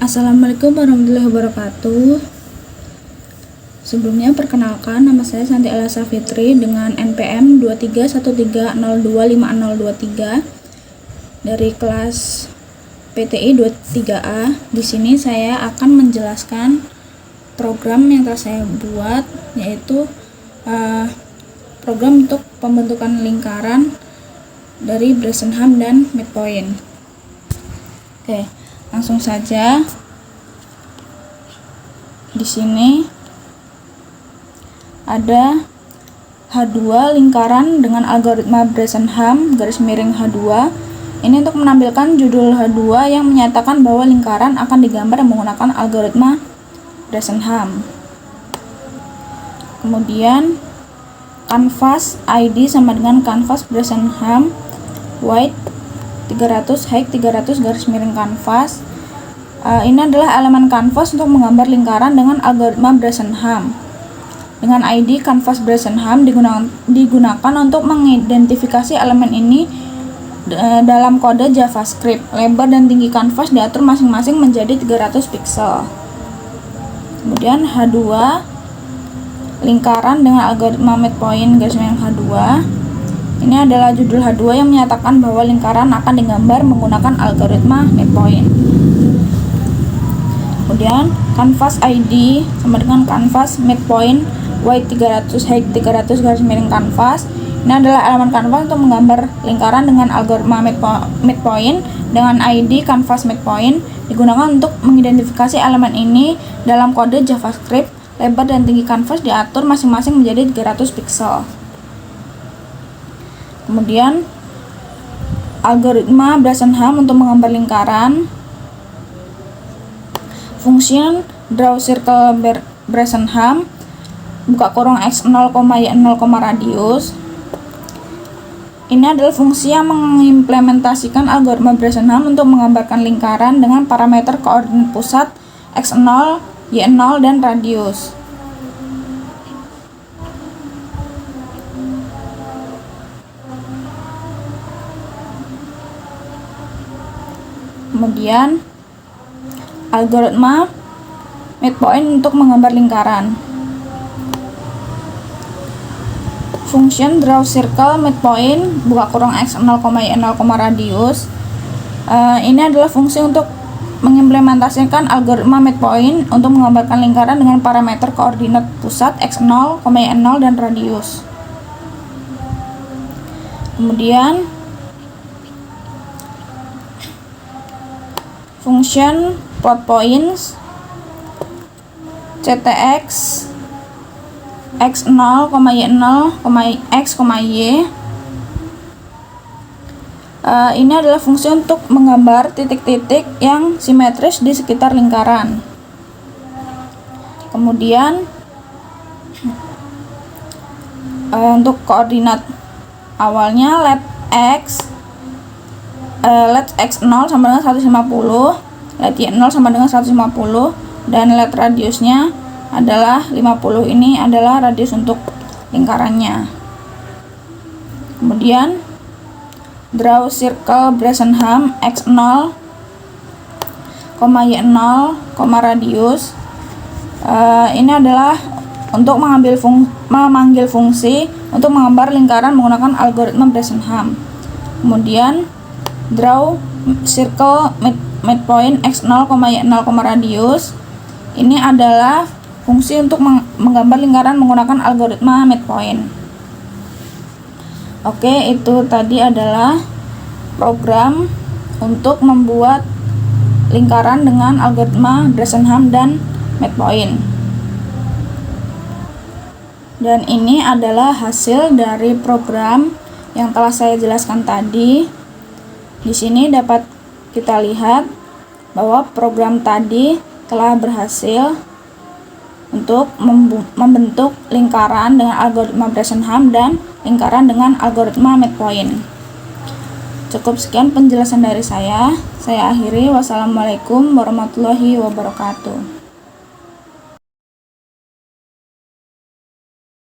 Assalamualaikum warahmatullahi wabarakatuh. Sebelumnya perkenalkan, nama saya Santi Elsa Fitri dengan NPM 2313025023 dari kelas PTI 23A. Di sini saya akan menjelaskan program yang telah saya buat, yaitu program untuk pembentukan lingkaran dari Bresenham dan Midpoint. Oke, langsung saja. Di sini ada H2 lingkaran dengan algoritma Bresenham _H2. Ini untuk menampilkan judul H2 yang menyatakan bahwa lingkaran akan digambar menggunakan algoritma Bresenham. Kemudian canvas ID sama dengan canvas Bresenham, width 300, height 300 _canvas. Ini adalah elemen canvas untuk menggambar lingkaran dengan algoritma Bresenham. Dengan ID canvas Bresenham digunakan untuk mengidentifikasi elemen ini dalam kode JavaScript. Lebar dan tinggi kanvas diatur masing-masing menjadi 300 pixel. Kemudian H2 lingkaran dengan algoritma Midpoint _H2. Ini adalah judul H2 yang menyatakan bahwa lingkaran akan digambar menggunakan algoritma Midpoint. Kemudian canvas ID sama dengan canvas Midpoint, width 300, height 300 _canvas. Ini adalah elemen canvas untuk menggambar lingkaran dengan algoritma Midpoint. Dengan ID canvas Midpoint digunakan untuk mengidentifikasi elemen ini dalam kode JavaScript. Lebar dan tinggi kanvas diatur masing-masing menjadi 300 pixel. Kemudian algoritma Bresenham untuk menggambar lingkaran. Function draw circle Bresenham buka kurung x0, y0, radius. Ini adalah fungsi yang mengimplementasikan algoritma Bresenham untuk menggambarkan lingkaran dengan parameter koordinat pusat x0, y0, dan radius. Kemudian algoritma Midpoint untuk menggambar lingkaran. Function draw circle Midpoint buka kurung x0, y0, radius. Ini adalah fungsi untuk mengimplementasikan algoritma Midpoint untuk menggambarkan lingkaran dengan parameter koordinat pusat x0, y0, dan radius. Kemudian function plot points ctx x0, y0, x, y. Ini adalah fungsi untuk menggambar titik-titik yang simetris di sekitar lingkaran. Kemudian untuk koordinat awalnya let x0 sama dengan 150, let y0 sama dengan 150, dan let radiusnya adalah 50. Ini adalah radius untuk lingkarannya. Kemudian draw circle Bresenham x0, y0, radius. Ini adalah untuk memanggil fungsi untuk menggambar lingkaran menggunakan algoritma Bresenham. Kemudian draw circle Midpoint x0, y0, radius. Ini adalah fungsi untuk menggambar lingkaran menggunakan algoritma Midpoint. Oke, itu tadi adalah program untuk membuat lingkaran dengan algoritma Bresenham dan Midpoint. Dan ini adalah hasil dari program yang telah saya jelaskan tadi. Di sini dapat kita lihat bahwa program tadi telah berhasil untuk membentuk lingkaran dengan algoritma Bresenham dan lingkaran dengan algoritma Midpoint. Cukup sekian penjelasan dari saya. Saya akhiri. Wassalamualaikum warahmatullahi wabarakatuh.